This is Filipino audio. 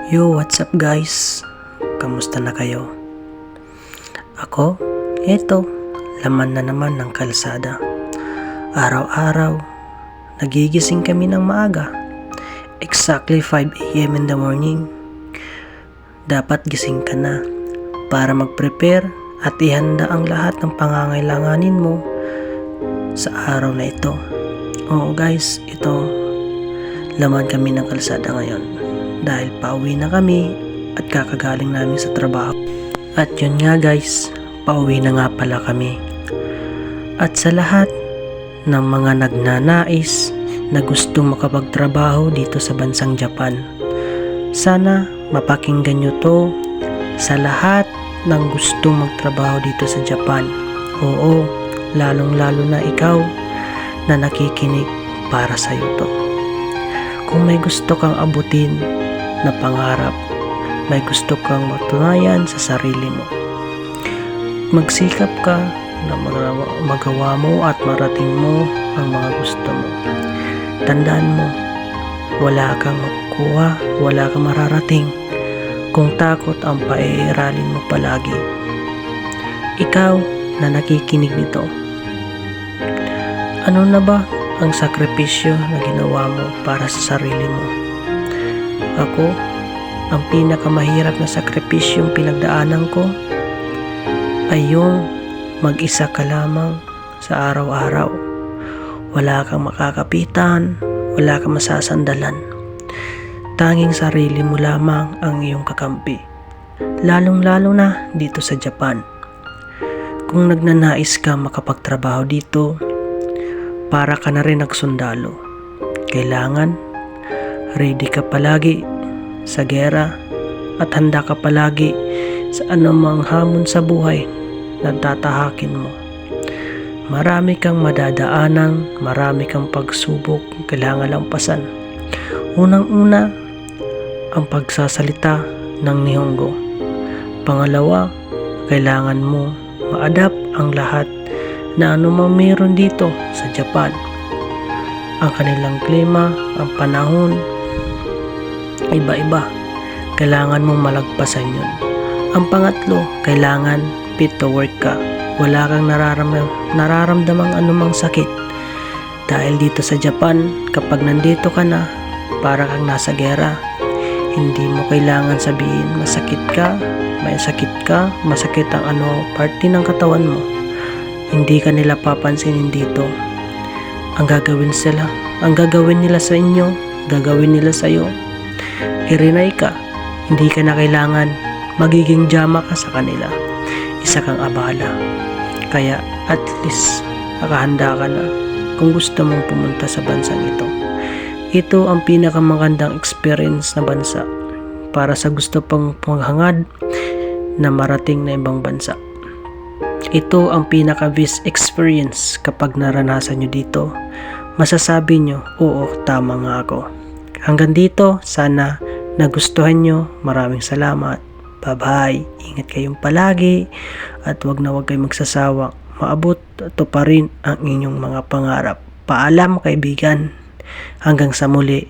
Yo, what's up guys? Kamusta na kayo? Ako, eto, laman na naman ng kalsada. Araw-araw, nagigising kami ng maaga. Exactly 5 AM in the morning. Dapat gising ka na para mag-prepare at ihanda ang lahat ng pangangailanganin mo sa araw na ito. Oo guys, ito, laman kami ng kalsada ngayon. Dahil pauwi na kami at kakagaling namin sa trabaho. At yun nga guys, pauwi na nga pala kami. At sa lahat ng mga nagnanais na gustong makapagtrabaho dito sa bansang Japan, sana mapakinggan nyo to sa lahat ng gustong magtrabaho dito sa Japan. Oo, lalong-lalo na ikaw na nakikinig, para sa'yo to. Kung may gusto kang abutin na pangarap, may gusto kang matunayan sa sarili mo, magsikap ka na magawa mo at marating mo ang mga gusto mo. Tandaan mo, wala kang makukuha, wala kang mararating kung takot ang paiiralin mo palagi. Ikaw na nakikinig nito, ano na ba ang sakripisyo na ginawa mo para sa sarili mo? Ako, ang pinakamahirap na sakripisyong pinagdaanan ko ay yung mag-isa ka lamang sa araw-araw. Wala kang makakapitan, wala kang masasandalan. Tanging sarili mo lamang ang iyong kakampi. Lalong-lalo na dito sa Japan. Kung nagnanais ka makapagtrabaho dito, para ka na rin nagsundalo. Kailangan ready ka palagi sa gera at handa ka palagi sa anumang hamon sa buhay na tatahakin mo. Marami kang madadaanan, marami kang pagsubok kailangan lampasan. Unang-una, ang pagsasalita ng Nihongo. Pangalawa, kailangan mo ma-adapt ang lahat na anumang meron dito sa Japan. Ang kanilang klima, ang panahon, iba-iba. Kailangan mong malagpasan yun. Ang pangatlo, kailangan fit to work ka. Wala kang nararamdamang anumang sakit. Dahil dito sa Japan, kapag nandito ka na, para kang nasa gera. Hindi mo kailangan sabihin masakit ka, may sakit ka, masakit ang parte ng katawan mo. Hindi ka nila papansinin dito. Ang gagawin nila sa inyo, gagawin nila sa iyo. Hirinay ka, hindi ka na kailangan magiging jama ka sa kanila. Isa kang abala. Kaya at least nakahanda ka na kung gusto mong pumunta sa bansang ito. Ito ang pinakamagandang experience na bansa para sa gusto pang maghangad na marating na ibang bansa. Ito ang pinaka-best experience kapag naranasan nyo dito. Masasabi nyo, oo, tama nga ako. Hanggang dito, sana nagustuhan nyo. Maraming salamat. Bye-bye. Ingat kayong palagi at wag na wag kayong magsasawang maabot ito pa rin ang inyong mga pangarap. Paalam kaibigan. Hanggang sa muli.